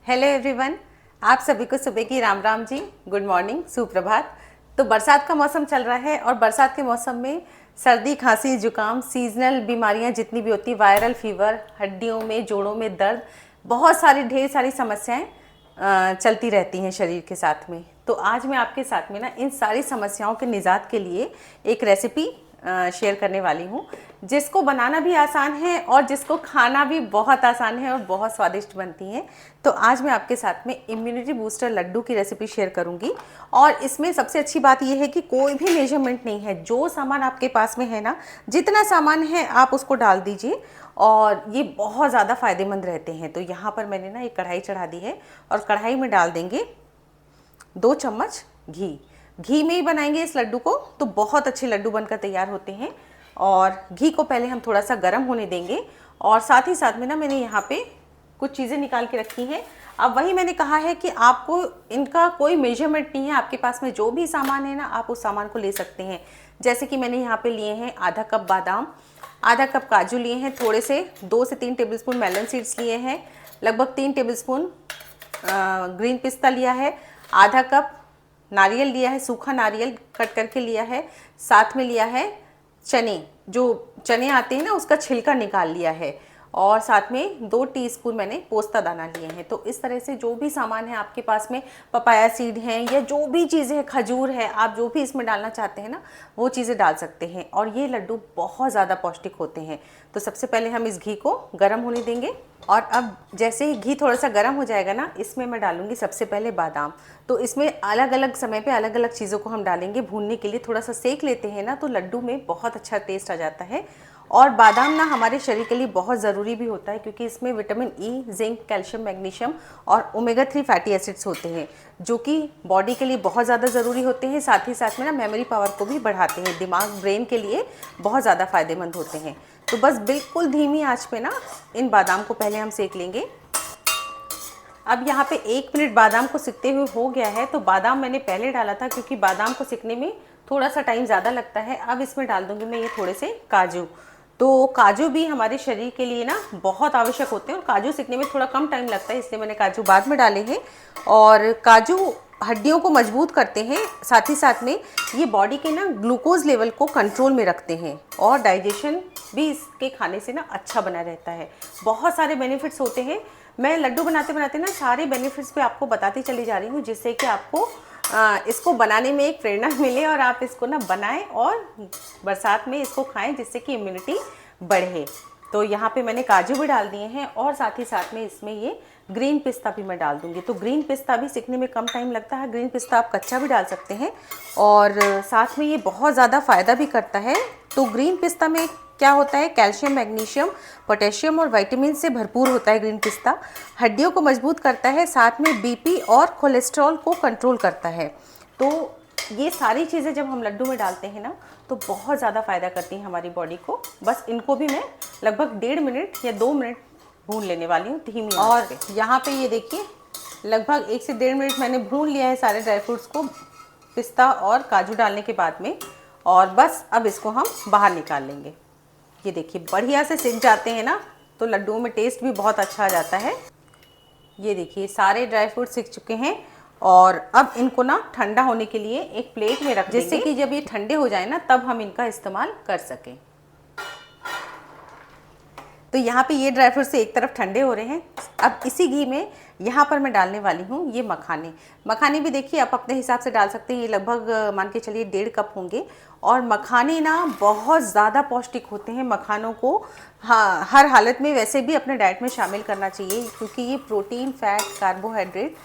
Hello everyone, आप सभी को सुबह की राम राम जी, गुड मॉर्निंग, सुप्रभात। तो बरसात का मौसम चल रहा है और बरसात के मौसम में सर्दी, खांसी, जुकाम, सीजनल बीमारियां जितनी भी होती, वायरल फीवर, हड्डियों में, जोड़ों में दर्द, बहुत सारी ढेर सारी समस्याएं चलती रहती हैं शरीर के साथ में। तो आज मैं आपके साथ में ना इन सारी समस्याओं के निजात के लिए एक रेसिपी शेयर करने वाली हूँ, जिसको बनाना भी आसान है और जिसको खाना भी बहुत आसान है और बहुत स्वादिष्ट बनती हैं। तो आज मैं आपके साथ में इम्यूनिटी बूस्टर लड्डू की रेसिपी शेयर करूँगी। और इसमें सबसे अच्छी बात यह है कि कोई भी मेजरमेंट नहीं है, जो सामान आपके पास में है ना, जितना सामान है आप उसको डाल दीजिए और ये बहुत ज़्यादा फ़ायदेमंद रहते हैं। तो यहाँ पर मैंने ना एक कढ़ाई चढ़ा दी है और कढ़ाई में डाल देंगे 2 चम्मच घी में ही बनाएंगे इस लड्डू को, तो बहुत अच्छे लड्डू बनकर तैयार होते हैं। और घी को पहले हम थोड़ा सा गर्म होने देंगे और साथ ही साथ में ना मैंने यहाँ पे कुछ चीज़ें निकाल के रखी हैं। अब वही मैंने कहा है कि आपको इनका कोई मेजरमेंट नहीं है, आपके पास में जो भी सामान है ना आप उस सामान को ले सकते हैं। जैसे कि मैंने यहाँ पे लिए हैं आधा कप बादाम, आधा कप काजू लिए हैं, थोड़े से 2 से 3 टेबलस्पून मेलन सीड्स लिए हैं, लगभग 3 टेबलस्पून ग्रीन पिस्ता लिया है, आधा कप नारियल लिया है, सूखा नारियल कट करके लिया है, साथ में लिया है चने, जो चने आते हैं ना उसका छिलका निकाल लिया है, और साथ में 2 टीस्पून मैंने पोस्ता दाना लिए हैं। तो इस तरह से जो भी सामान है आपके पास में, पपाया सीड हैं या जो भी चीज़ें हैं, खजूर है, आप जो भी इसमें डालना चाहते हैं ना वो चीज़ें डाल सकते हैं। और ये लड्डू बहुत ज़्यादा पौष्टिक होते हैं। तो सबसे पहले हम इस घी को गर्म होने देंगे और अब जैसे ही घी थोड़ा सा गर्म हो जाएगा ना, इसमें मैं डालूंगी सबसे पहले बादाम। तो इसमें अलग अलग समय पे अलग अलग चीज़ों को हम डालेंगे भूनने के लिए। थोड़ा सा सेक लेते हैं ना तो लड्डू में बहुत अच्छा टेस्ट आ जाता है। और बादाम ना हमारे शरीर के लिए बहुत ज़रूरी भी होता है, क्योंकि इसमें vitamin E, zinc, calcium, magnesium और ओमेगा 3 फैटी एसिड्स होते हैं, जो कि बॉडी के लिए बहुत ज़्यादा ज़रूरी होते हैं। साथ ही साथ में ना मेमोरी पावर को भी बढ़ाते हैं, दिमाग, ब्रेन के लिए बहुत ज़्यादा फ़ायदेमंद होते हैं। तो बस बिल्कुल धीमी आंच पे ना इन बादाम को पहले हम सेक लेंगे। अब यहाँ पे 1 मिनट बादाम को सिकते हुए हो गया है। तो बादाम मैंने पहले डाला था क्योंकि बादाम को सिकने में थोड़ा सा टाइम ज़्यादा लगता है। अब इसमें डाल दूँगी मैं ये थोड़े से काजू। तो काजू भी हमारे शरीर के लिए ना बहुत आवश्यक होते हैं और काजू सिकने में थोड़ा कम टाइम लगता है, इसलिए मैंने काजू बाद में डाले हैं। और काजू हड्डियों को मजबूत करते हैं, साथ ही साथ में ये बॉडी के ना ग्लूकोज लेवल को कंट्रोल में रखते हैं और डाइजेशन भी इसके खाने से ना अच्छा बना रहता है। बहुत सारे बेनिफिट्स होते हैं। मैं लड्डू बनाते बनाते ना सारे बेनिफिट्स पे आपको बताती चली जा रही हूँ, जिससे कि आपको इसको बनाने में एक प्रेरणा मिले और आप इसको ना बनाएं और बरसात में इसको खाएं, जिससे कि इम्यूनिटी बढ़े। तो यहाँ पे मैंने काजू भी डाल दिए हैं और साथ ही साथ में इसमें ये ग्रीन पिस्ता भी मैं डाल दूँगी। तो ग्रीन पिस्ता भी सीखने में कम टाइम लगता है, ग्रीन पिस्ता आप कच्चा भी डाल सकते हैं और साथ में ये बहुत ज़्यादा फ़ायदा भी करता है। तो ग्रीन पिस्ता में क्या होता है, कैल्शियम, मैग्नीशियम, पोटेशियम और विटामिन से भरपूर होता है ग्रीन पिस्ता। हड्डियों को मजबूत करता है, साथ में बीपी और कोलेस्ट्रॉल को कंट्रोल करता है। तो ये सारी चीज़ें जब हम लड्डू में डालते हैं ना तो बहुत ज़्यादा फ़ायदा करती हैं हमारी बॉडी को। बस इनको भी मैं लगभग 1.5 मिनट या 2 मिनट भून लेने वाली हूँ धीमी आंच पे। और यहाँ पे ये देखिए लगभग 1 से 1.5 मिनट मैंने भून लिया है सारे ड्राई फ्रूट्स को, पिस्ता और काजू डालने के बाद में। और बस अब इसको हम बाहर निकाल लेंगे। ये देखिए बढ़िया से सिक जाते हैं ना तो लड्डुओं में टेस्ट भी बहुत अच्छा आ जाता है। ये देखिए सारे ड्राई फ्रूट सिक चुके हैं और अब इनको ना ठंडा होने के लिए एक प्लेट में रख देंगे, जिससे कि जब ये ठंडे हो जाए ना तब हम इनका इस्तेमाल कर सकें। तो यहाँ पे ये ड्राई फ्रूट से एक तरफ ठंडे हो रहे हैं। अब इसी घी में यहाँ पर मैं डालने वाली हूँ ये मखाने। मखाने भी देखिए आप अपने हिसाब से डाल सकते हैं, ये लगभग मान के चलिए 1.5 कप होंगे। और मखाने ना बहुत ज़्यादा पौष्टिक होते हैं। मखानों को हाँ हर हालत में वैसे भी अपने डाइट में शामिल करना चाहिए, क्योंकि ये प्रोटीन, फैट, कार्बोहाइड्रेट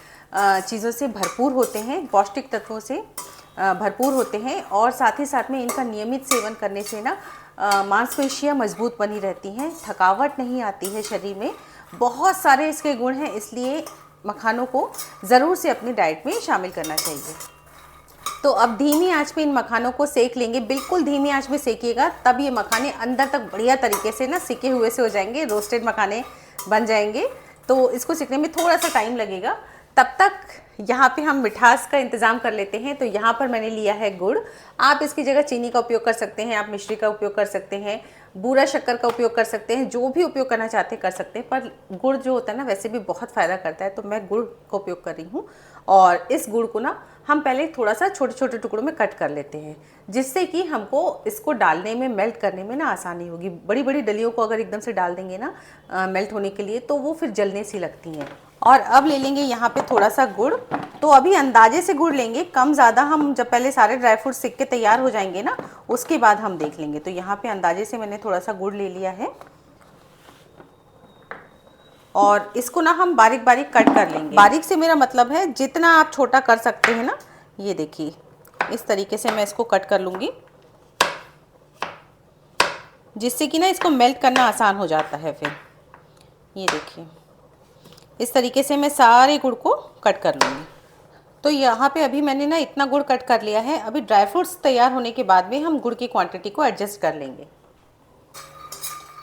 चीज़ों से भरपूर होते हैं, पौष्टिक तत्वों से भरपूर होते हैं। और साथ ही साथ में इनका नियमित सेवन करने से ना मांसपेशियाँ मजबूत बनी रहती हैं, थकावट नहीं आती है शरीर में। बहुत सारे इसके गुण हैं, इसलिए मखानों को ज़रूर से अपनी डाइट में शामिल करना चाहिए। तो अब धीमी आंच पे इन मखानों को सेक लेंगे, बिल्कुल धीमी आंच में सेकिएगा, तब ये मखाने अंदर तक बढ़िया तरीके से ना सिके हुए से हो जाएंगे, रोस्टेड मखाने बन जाएंगे। तो इसको सिकने में थोड़ा सा टाइम लगेगा। तब तक यहाँ पे हम मिठास का इंतज़ाम कर लेते हैं। तो यहाँ पर मैंने लिया है गुड़, आप इसकी जगह चीनी का उपयोग कर सकते हैं, आप मिश्री का उपयोग कर सकते हैं। बूरा शक्कर का उपयोग कर सकते हैं, जो भी उपयोग करना चाहते हैं कर सकते हैं, पर गुड़ जो होता है ना वैसे भी बहुत फ़ायदा करता है, तो मैं गुड़ का उपयोग कर रही हूँ। और इस गुड़ को ना हम पहले थोड़ा सा छोटे छोटे टुकड़ों में कट कर लेते हैं, जिससे कि हमको इसको डालने में, मेल्ट करने में ना आसानी होगी। बड़ी बड़ी डलियों को अगर एकदम से डाल देंगे ना मेल्ट होने के लिए, तो वो फिर जलने सी लगती हैं। और अब ले लेंगे यहाँ पे थोड़ा सा गुड़। तो अभी अंदाजे से गुड़ लेंगे, कम ज़्यादा हम जब पहले सारे ड्राई फ्रूट सेक के तैयार हो जाएंगे ना, उसके बाद हम देख लेंगे। तो यहाँ पे अंदाजे से मैंने थोड़ा सा गुड़ ले लिया है और इसको ना हम बारीक बारीक कट कर लेंगे। बारीक से मेरा मतलब है जितना आप छोटा कर सकते हैं ना, ये देखिए इस तरीके से मैं इसको कट कर लूँगी, जिससे कि ना इसको मेल्ट करना आसान हो जाता है। फिर ये देखिए इस तरीके से मैं सारे गुड़ को कट कर लूँगी। तो यहाँ पे अभी मैंने ना इतना गुड़ कट कर लिया है। अभी ड्राई फ्रूट्स तैयार होने के बाद में हम गुड़ की क्वांटिटी को एडजस्ट कर लेंगे।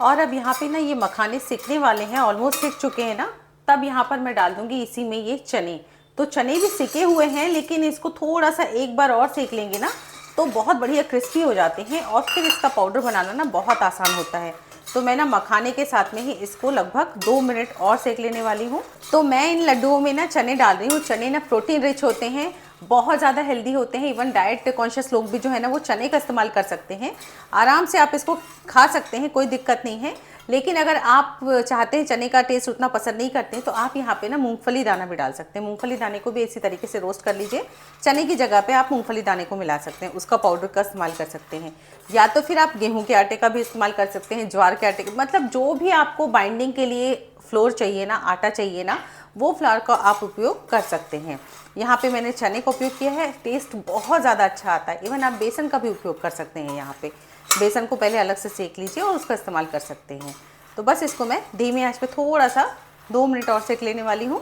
और अब यहाँ पे ना ये मखाने सिकने वाले हैं, ऑलमोस्ट सिक चुके हैं ना, तब यहाँ पर मैं डाल दूँगी इसी में ये चने। तो चने भी सिके हुए हैं, लेकिन इसको थोड़ा सा एक बार और सेक लेंगे ना तो बहुत बढ़िया क्रिस्पी हो जाते हैं और फिर इसका पाउडर बनाना ना बहुत आसान होता है। तो मैं ना मखाने के साथ में ही इसको लगभग 2 मिनट और सेक लेने वाली हूँ। तो मैं इन लड्डुओं में ना चने डाल रही हूँ। चने ना प्रोटीन रिच होते हैं, बहुत ज़्यादा हेल्दी होते हैं। इवन डाइट कॉन्शियस लोग भी जो है ना वो चने का इस्तेमाल कर सकते हैं। आराम से आप इसको खा सकते हैं, कोई दिक्कत नहीं है। लेकिन अगर आप चाहते हैं, चने का टेस्ट उतना पसंद नहीं करते हैं, तो आप यहाँ पे ना मूंगफली दाना भी डाल सकते हैं। मूंगफली दाने को भी इसी तरीके से रोस्ट कर लीजिए। चने की जगह पे आप मूंगफली दाने को मिला सकते हैं, उसका पाउडर का इस्तेमाल कर सकते हैं। या तो फिर आप गेहूं के आटे का भी इस्तेमाल कर सकते हैं, ज्वार के आटे का, मतलब जो भी आपको बाइंडिंग के लिए फ्लोर चाहिए ना, आटा चाहिए ना, वो फ्लावर का आप उपयोग कर सकते हैं। यहाँ पे मैंने चने का उपयोग किया है, टेस्ट बहुत ज़्यादा अच्छा आता है। इवन आप बेसन का भी उपयोग कर सकते हैं। यहाँ पे बेसन को पहले अलग से सेक लीजिए और उसका इस्तेमाल कर सकते हैं। तो बस इसको मैं धीमी आंच पे थोड़ा सा 2 मिनट और सेक लेने वाली हूँ।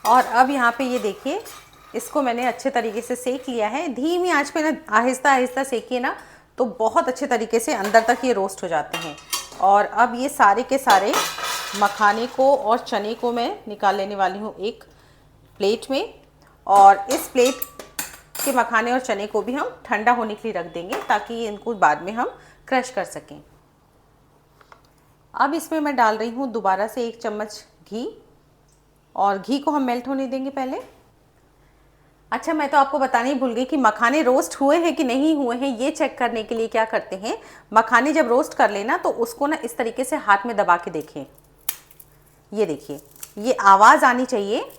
और अब यहाँ पे ये देखिए, इसको मैंने अच्छे तरीके से सेक लिया है। धीमी आंच पे ना आहिस्ता आहिस्ता सेकिए ना, तो बहुत अच्छे तरीके से अंदर तक ये रोस्ट हो जाते हैं। और अब ये सारे के सारे मखाने को और चने को मैं निकाल लेने वाली हूँ एक प्लेट में। और इस प्लेट के मखाने और चने को भी हम ठंडा होने के लिए रख देंगे, ताकि इनको बाद में हम क्रश कर सकें। अब इसमें मैं डाल रही हूँ दोबारा से 1 चम्मच घी, और घी को हम मेल्ट होने देंगे पहले। अच्छा, मैं तो आपको बताने ही भूल गई कि मखाने रोस्ट हुए हैं कि नहीं हुए हैं, ये चेक करने के लिए क्या करते हैं, मखाने जब रोस्ट कर लेना तो उसको ना इस तरीके से हाथ में दबा के देखें। ये देखिए, ये आवाज़ आनी चाहिए,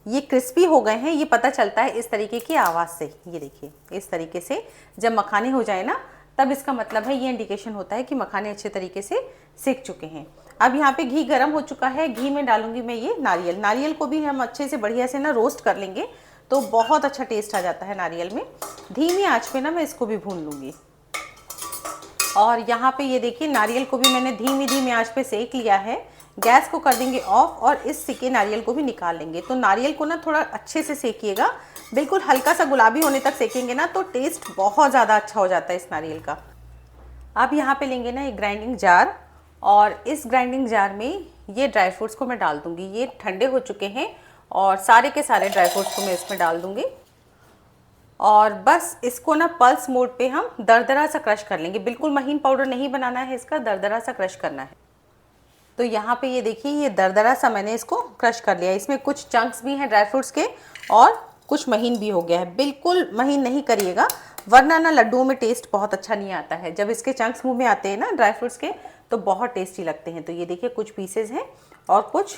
ये क्रिस्पी हो गए हैं, ये पता चलता है इस तरीके की आवाज़ से। ये देखिए, इस तरीके से जब मखाने हो जाए ना, तब इसका मतलब है, ये इंडिकेशन होता है कि मखाने अच्छे तरीके से सिक चुके हैं। अब यहाँ पे घी गर्म हो चुका है, घी में डालूंगी मैं ये नारियल। नारियल को भी हम अच्छे से बढ़िया से ना रोस्ट कर लेंगे, तो बहुत अच्छा टेस्ट आ जाता है नारियल में। धीमी आंच पे ना मैं इसको भी भून लूँगी। और यहाँ पे ये देखिए, नारियल को भी मैंने धीमी धीमी आंच पे सेक लिया है। गैस को कर देंगे ऑफ और इस सिके नारियल को भी निकाल लेंगे। तो नारियल को ना थोड़ा अच्छे से सेकिएगा, बिल्कुल हल्का सा गुलाबी होने तक सेकेंगे ना, तो टेस्ट बहुत ज़्यादा अच्छा हो जाता है इस नारियल का। अब यहाँ पे लेंगे ना एक ग्राइंडिंग जार, और इस ग्राइंडिंग जार में ये ड्राई फ्रूट्स को मैं डाल दूँगी। ये ठंडे हो चुके हैं और सारे के सारे ड्राई फ्रूट्स को मैं इसमें डाल दूँगी। और बस इसको ना पल्स मोड पे हम दरदरा सा क्रश कर लेंगे। बिल्कुल महीन पाउडर नहीं बनाना है इसका, दरदरा सा क्रश करना है। तो यहाँ पे ये देखिए, ये दरदरा सा मैंने इसको क्रश कर लिया। इसमें कुछ चंक्स भी हैं ड्राई फ्रूट्स के और कुछ महीन भी हो गया है। बिल्कुल महीन नहीं करिएगा, वरना ना लड्डुओं में टेस्ट बहुत अच्छा नहीं आता है। जब इसके चंक्स मुंह में आते हैं ना ड्राई फ्रूट्स के, तो बहुत टेस्टी लगते हैं। तो ये देखिए, कुछ पीसेज हैं और कुछ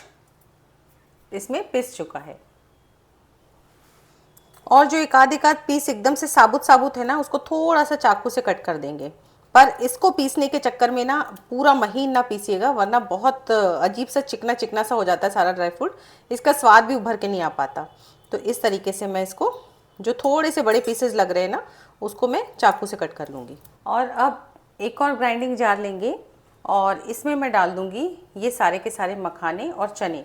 इसमें पिस चुका है। और जो एक आध पीस एकदम से साबुत साबुत है ना, उसको थोड़ा सा चाकू से कट कर देंगे। पर इसको पीसने के चक्कर में ना पूरा महीन ना पीसिएगा, वरना बहुत अजीब सा चिकना चिकना सा हो जाता है सारा ड्राई फ्रूट, इसका स्वाद भी उभर के नहीं आ पाता। तो इस तरीके से मैं इसको, जो थोड़े से बड़े पीसेस लग रहे हैं ना, उसको मैं चाकू से कट कर लूँगी। और अब एक और ग्राइंडिंग जार लेंगे और इसमें मैं डाल दूँगी ये सारे के सारे मखाने और चने।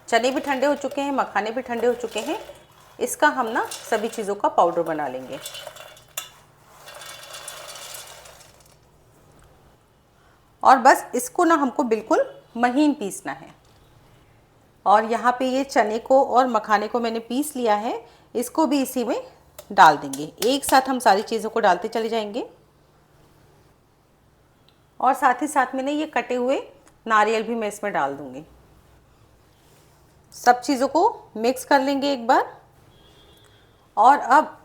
चने भी ठंडे हो चुके हैं, मखाने भी ठंडे हो चुके हैं। इसका हम ना सभी चीज़ों का पाउडर बना लेंगे। और बस इसको ना हमको बिल्कुल महीन पीसना है। और यहाँ पे ये चने को और मखाने को मैंने पीस लिया है, इसको भी इसी में डाल देंगे। एक साथ हम सारी चीज़ों को डालते चले जाएंगे। और साथ ही साथ में ना ये कटे हुए नारियल भी मैं इसमें डाल दूंगी। सब चीज़ों को मिक्स कर लेंगे एक बार। और अब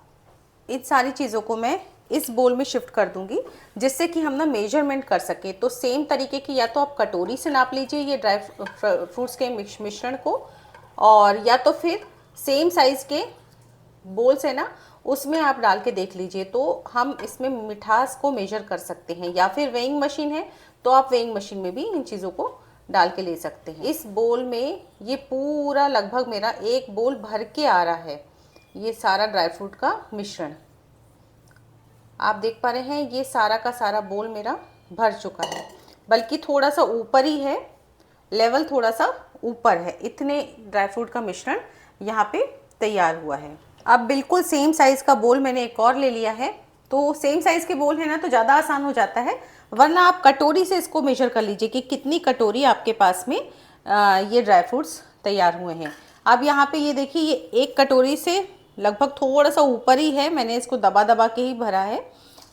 इन सारी चीज़ों को मैं इस बोल में शिफ्ट कर दूंगी, जिससे कि हम ना मेजरमेंट कर सकें। तो सेम तरीके की या तो आप कटोरी से नाप लीजिए ये ड्राई फ्रूट्स के मिश्रण को, और या तो फिर सेम साइज़ के बोल से ना उसमें आप डाल के देख लीजिए, तो हम इसमें मिठास को मेजर कर सकते हैं। या फिर वेइंग मशीन है तो आप वेइंग मशीन में भी इन चीज़ों को डाल के ले सकते हैं। इस बोल में ये पूरा लगभग मेरा एक बोल भर के आ रहा है, ये सारा ड्राई फ्रूट का मिश्रण। आप देख पा रहे हैं ये सारा का सारा बोल मेरा भर चुका है, बल्कि थोड़ा सा ऊपर ही है, लेवल थोड़ा सा ऊपर है। इतने ड्राई फ्रूट का मिश्रण यहाँ पे तैयार हुआ है। अब बिल्कुल सेम साइज़ का बोल मैंने एक और ले लिया है। तो सेम साइज़ के बोल है ना तो ज़्यादा आसान हो जाता है, वरना आप कटोरी से इसको मेजर कर लीजिए कि कितनी कटोरी आपके पास में ये ड्राई फ्रूट्स तैयार हुए हैं। अब यहाँ पे ये देखिए, ये एक कटोरी से लगभग थोड़ा सा ऊपर ही है, मैंने इसको दबा दबा के ही भरा है।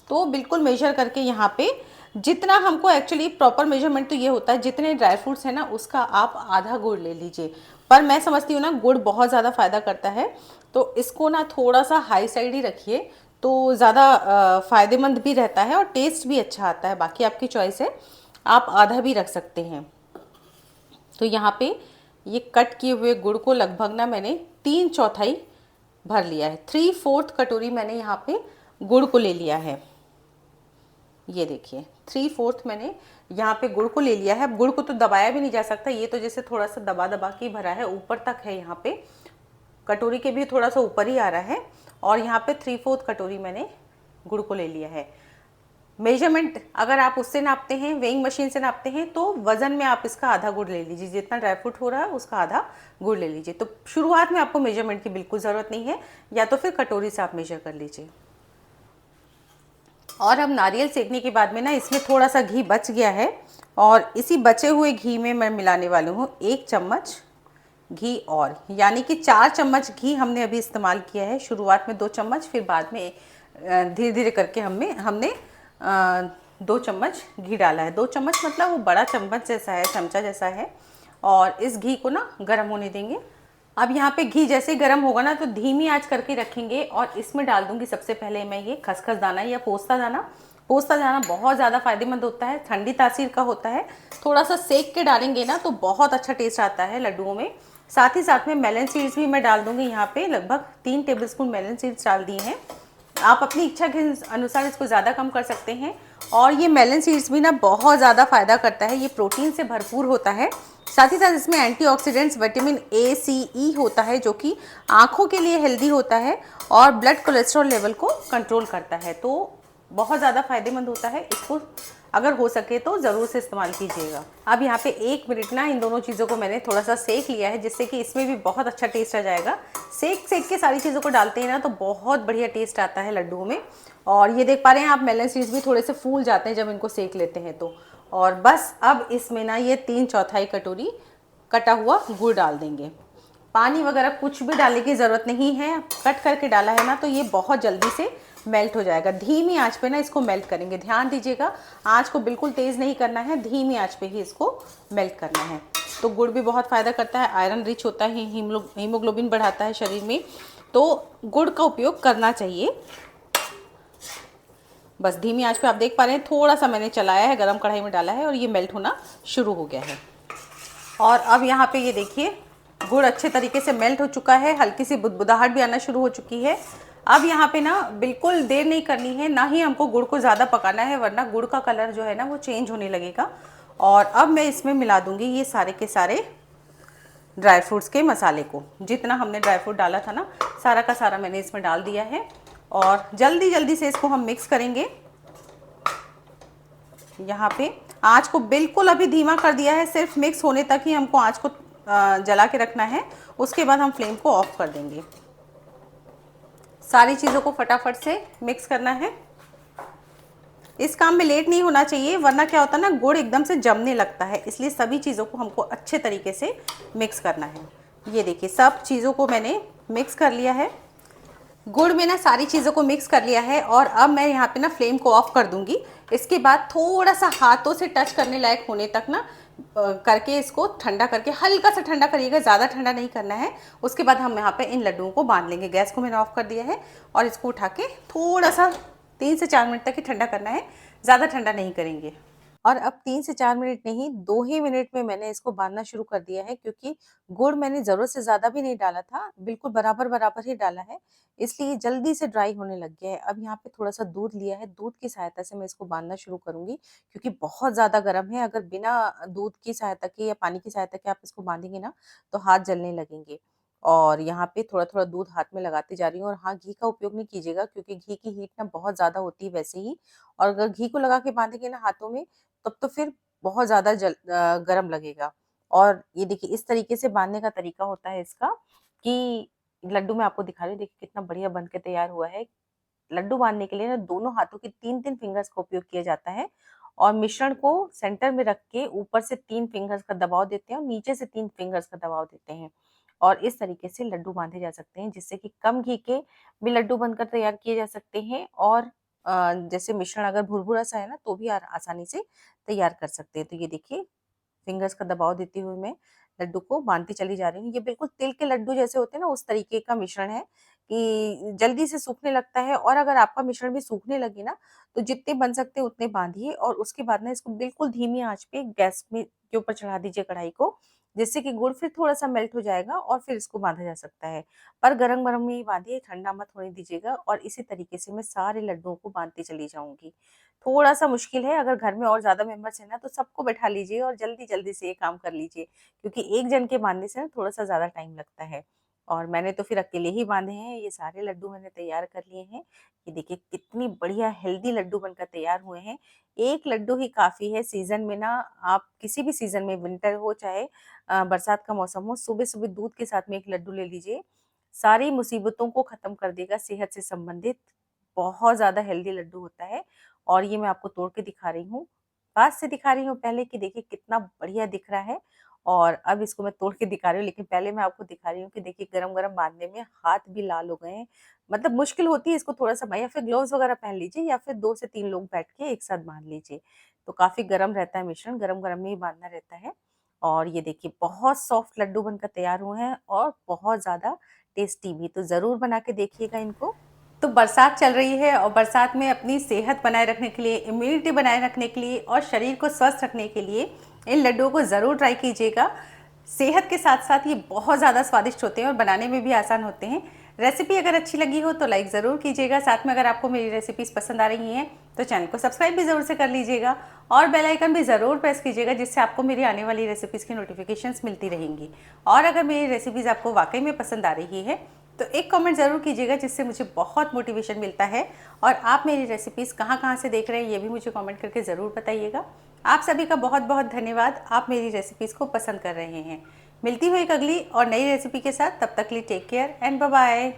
तो बिल्कुल मेजर करके यहाँ पे जितना हमको एक्चुअली प्रॉपर मेजरमेंट तो ये होता है, जितने ड्राई फ्रूट्स हैं ना उसका आप आधा गुड़ ले लीजिए। पर मैं समझती हूँ ना गुड़ बहुत ज़्यादा फ़ायदा करता है, तो इसको ना थोड़ा सा हाई साइड ही रखिए तो ज़्यादा फ़ायदेमंद भी रहता है और टेस्ट भी अच्छा आता है। बाकी आपकी चॉइस है, आप आधा भी रख सकते हैं। तो यहाँ पे ये कट किए हुए गुड़ को लगभग ना मैंने 3/4 भर लिया है। 3/4 कटोरी मैंने यहाँ पे गुड़ को ले लिया है। ये देखिए 3/4 मैंने यहाँ पे गुड़ को ले लिया है। अब गुड़ को तो दबाया भी नहीं जा सकता, ये तो जैसे थोड़ा सा दबा दबा के भरा है, ऊपर तक है, यहाँ पे कटोरी के भी थोड़ा सा ऊपर ही आ रहा है। और यहाँ पे 3/4 कटोरी मैंने गुड़ को ले लिया है। मेजरमेंट अगर आप उससे नापते हैं, वेइंग मशीन से नापते हैं, तो वज़न में आप इसका आधा गुड़ ले लीजिए। जितना ड्राई फ्रूट हो रहा है उसका आधा गुड़ ले लीजिए। तो शुरुआत में आपको मेजरमेंट की बिल्कुल ज़रूरत नहीं है, या तो फिर कटोरी से आप मेजर कर लीजिए। और अब नारियल सेकने के बाद में ना इसमें थोड़ा सा घी बच गया है, और इसी बचे हुए घी में मैं मिलाने वाली हूँ 1 चम्मच घी, और यानी कि 4 चम्मच घी हमने अभी इस्तेमाल किया है। शुरुआत में 2 चम्मच, फिर बाद में धीरे धीरे करके हमने 2 चम्मच घी डाला है। 2 चम्मच मतलब वो बड़ा चम्मच जैसा है, चमचा जैसा है। और इस घी को ना गर्म होने देंगे। अब यहाँ पे घी जैसे ही गर्म होगा ना तो धीमी आंच करके रखेंगे, और इसमें डाल दूंगी सबसे पहले मैं ये खसखस दाना या पोस्ता दाना। पोस्ता दाना बहुत ज़्यादा फायदेमंद होता है, ठंडी तासीर का होता है। थोड़ा सा सेक के डालेंगे ना तो बहुत अच्छा टेस्ट आता है लड्डुओं में। साथ ही साथ में मेलन सीड्स भी मैं डाल दूंगी। यहाँ पे लगभग 3 टेबलस्पून मेलन सीड्स डाल दिए हैं। आप अपनी इच्छा के अनुसार इसको ज़्यादा कम कर सकते हैं। और ये मेलन सीड्स भी ना बहुत ज़्यादा फ़ायदा करता है, ये प्रोटीन से भरपूर होता है। साथ ही साथ इसमें एंटीऑक्सीडेंट्स विटामिन ए, सी, ई होता है, जो कि आँखों के लिए हेल्दी होता है और ब्लड कोलेस्ट्रॉल लेवल को कंट्रोल करता है। तो बहुत ज़्यादा फायदेमंद होता है, इसको अगर हो सके तो ज़रूर से इस्तेमाल कीजिएगा। अब यहाँ पे 1 मिनट ना इन दोनों चीज़ों को मैंने थोड़ा सा सेक लिया है, जिससे कि इसमें भी बहुत अच्छा टेस्ट आ जाएगा। सेक के सारी चीज़ों को डालते हैं ना तो बहुत बढ़िया टेस्ट आता है लड्डुओं में। और ये देख पा रहे हैं आप, मेलन सीड्स भी थोड़े से फूल जाते हैं जब इनको सेक लेते हैं तो। और बस अब इसमें ना ये 3/4 कटोरी कटा हुआ गुड़ डाल देंगे। पानी वगैरह कुछ भी डालने की ज़रूरत नहीं है, कट करके डाला है ना तो ये बहुत जल्दी से मेल्ट हो जाएगा। धीमी आंच पे ना इसको मेल्ट करेंगे, ध्यान दीजिएगा, आंच को बिल्कुल तेज़ नहीं करना है, धीमी आंच पे ही इसको मेल्ट करना है। तो गुड़ भी बहुत फ़ायदा करता है, आयरन रिच होता है, हीमोग्लोबिन बढ़ाता है शरीर में, तो गुड़ का उपयोग करना चाहिए। बस धीमी आंच पे आप देख पा रहे हैं, थोड़ा सा मैंने चलाया है, गरम कढ़ाई में डाला है और ये मेल्ट होना शुरू हो गया है। और अब यहाँ पे ये देखिए गुड़ अच्छे तरीके से मेल्ट हो चुका है, हल्की सी बुदबुदाहट भी आना शुरू हो चुकी है। अब यहाँ पे ना बिल्कुल देर नहीं करनी है, ना ही हमको गुड़ को ज़्यादा पकाना है, वरना गुड़ का कलर जो है ना वो चेंज होने लगेगा। और अब मैं इसमें मिला दूंगी ये सारे के सारे ड्राई फ्रूट्स के मसाले को। जितना हमने ड्राई फ्रूट डाला था ना सारा का सारा मैंने इसमें डाल दिया है, और जल्दी जल्दी से इसको हम मिक्स करेंगे। यहाँ पे आँच को बिल्कुल अभी धीमा कर दिया है, सिर्फ मिक्स होने तक ही हमको आँच को जला के रखना है, उसके बाद हम फ्लेम को ऑफ कर देंगे। सारी चीज़ों को फटाफट से मिक्स करना है। इस काम में लेट नहीं होना चाहिए, वरना क्या होता है ना गुड़ एकदम से जमने लगता है, इसलिए सभी चीज़ों को हमको अच्छे तरीके से मिक्स करना है। ये देखिए सब चीज़ों को मैंने मिक्स कर लिया है। गुड़ में ना सारी चीज़ों को मिक्स कर लिया है और अब मैं यहाँ पे ना फ्लेम को ऑफ कर दूंगी। इसके बाद थोड़ा सा हाथों से टच करने लायक होने तक ना करके इसको ठंडा करके, हल्का सा ठंडा करिएगा, ज़्यादा ठंडा नहीं करना है। उसके बाद हम यहाँ पे इन लड्डुओं को बांध लेंगे। गैस को मैंने ऑफ कर दिया है और इसको उठा के थोड़ा सा 3 से 4 मिनट तक ही ठंडा करना है, ज़्यादा ठंडा नहीं करेंगे। और अब 3 से 4 मिनट नहीं, 2 ही मिनट में मैंने इसको बाँधना शुरू कर दिया है, क्योंकि गुड़ मैंने ज़रूरत से ज़्यादा भी नहीं डाला था, बिल्कुल बराबर-बराबर ही डाला है, इसलिए जल्दी से ड्राई होने लग गया है। अब यहाँ पे थोड़ा-सा दूध लिया है, दूध की सहायता से मैं इसको बाँधना शुरू करूँगी, क्योंकि बहुत ज़्यादा गर्म है। अगर बिना दूध की सहायता के या पानी की सहायता के आप इसको बाँधेंगे ना, तो हाथ जलने लगेंगे। और यहाँ पे थोड़ा-थोड़ा दूध हाथ में लगाते जा रही हूँ। और हाँ, घी का उपयोग नहीं कीजिएगा, क्योंकि घी की हीट ना बहुत ज़्यादा होती है वैसे ही, और अगर घी को लगा के बाँधेंगे ना हाथों में, तब तो फिर बहुत ज़्यादा गरम लगेगा। और ये देखिए, इस तरीके से बाँधने का तरीका होता है इसका, कि लड्डू मैं आपको दिखा रही हूँ, देखिए कितना बढ़िया बन के तैयार हुआ है। लड्डू बाँधने के लिए ना दोनों हाथों की 3-3 फिंगर्स का उपयोग किया जाता है, और मिश्रण को सेंटर में रख के ऊपर से 3 फिंगर्स का दबाव देते हैं और नीचे से 3 फिंगर्स का दबाव देते हैं। और इस तरीके से लड्डू बाँधे जा सकते हैं, जिससे कि कम घी के भी लड्डू बनकर तैयार किए जा सकते हैं। और जैसे मिश्रण अगर भुरभुरा सा है ना, तो भी आसानी से तैयार कर सकते हैं। तो ये देखिए, फिंगर्स का दबाव देते हुए मैं लड्डू को बाँधती चली जा रही हूँ। ये बिल्कुल तिल के लड्डू जैसे होते हैं ना, उस तरीके का मिश्रण है कि जल्दी से सूखने लगता है। और अगर आपका मिश्रण भी सूखने लगे ना, तो जितने बन सकते हैं उतने बाँधिए, और उसके बाद ना इसको बिल्कुल धीमी आँच पे गैस में के ऊपर चढ़ा दीजिए कढ़ाई को, जिससे कि गुड़ फिर थोड़ा-सा मेल्ट हो जाएगा और फिर इसको बाँधा जा सकता है। पर गरम-गरम में ही बाँधिए, ठंडा मत होने दीजिएगा। और इसी तरीके से मैं सारे लड्डुओं को बाँधती चली जाऊँगी। थोड़ा-सा मुश्किल है, अगर घर में और ज़्यादा मेंबर्स हैं ना, तो सबको बैठा लीजिए और जल्दी-जल्दी से ये काम कर लीजिए, क्योंकि एक जन के बाँधने से ना थोड़ा-सा ज़्यादा टाइम लगता है। और मैंने तो फिर अकेले ही बाँधे हैं, ये सारे लड्डू मैंने तैयार कर लिए हैं। ये देखिए कितनी बढ़िया हेल्दी लड्डू बनकर तैयार हुए हैं। एक लड्डू ही काफ़ी है सीज़न में ना, आप किसी भी सीज़न में, विंटर हो चाहे बरसात का मौसम हो, सुबह-सुबह दूध के साथ में एक लड्डू ले लीजिए, सारी मुसीबतों को ख़त्म कर देगा सेहत से संबंधित। बहुत ज़्यादा हेल्दी लड्डू होता है। और ये मैं आपको तोड़ के दिखा रही हूँ। पास से दिखा रही हूँ पहले, कि देखिए कितना बढ़िया दिख रहा है, और अब इसको मैं तोड़ के दिखा रही हूँ। लेकिन पहले मैं आपको दिखा रही हूँ कि देखिए गरम-गरम बाँधने में हाथ भी लाल हो गए हैं। मतलब मुश्किल होती है इसको थोड़ा-सा, या फिर ग्लव्स वगैरह पहन लीजिए, या फिर 2 से 3 लोग बैठ के एक साथ बाँध लीजिए। तो काफ़ी गरम रहता है मिश्रण, गरम-गरम में ही बाँधना रहता है। और ये देखिए बहुत सॉफ्ट लड्डू बनकर तैयार हुए हैं और बहुत ज़्यादा टेस्टी भी। तो ज़रूर बना के देखिएगा इनको। तो बरसात चल रही है, और बरसात में अपनी सेहत बनाए रखने के लिए, इम्यूनिटी बनाए रखने के लिए और शरीर को स्वस्थ रखने के लिए इन लड्डुओं को ज़रूर ट्राई कीजिएगा। सेहत के साथ साथ ये बहुत ज़्यादा स्वादिष्ट होते हैं और बनाने में भी आसान होते हैं। रेसिपी अगर अच्छी लगी हो तो लाइक ज़रूर कीजिएगा। साथ में अगर आपको मेरी रेसिपीज़ पसंद आ रही हैं तो चैनल को सब्सक्राइब भी ज़रूर से कर लीजिएगा, और बेल आइकन भी ज़रूर प्रेस कीजिएगा, जिससे आपको मेरी आने वाली रेसिपीज़ की नोटिफिकेशंस मिलती रहेंगी। और अगर मेरी रेसिपीज़ आपको वाकई में पसंद आ रही है तो एक कमेंट ज़रूर कीजिएगा, जिससे मुझे बहुत मोटिवेशन मिलता है। और आप मेरी रेसिपीज़ कहाँ-कहाँ से देख रहे हैं, ये भी मुझे कमेंट करके ज़रूर बताइएगा। आप सभी का बहुत-बहुत धन्यवाद, आप मेरी रेसिपीज़ को पसंद कर रहे हैं। मिलती हूँ एक अगली और नई रेसिपी के साथ, तब तक के लिए take care and bye bye.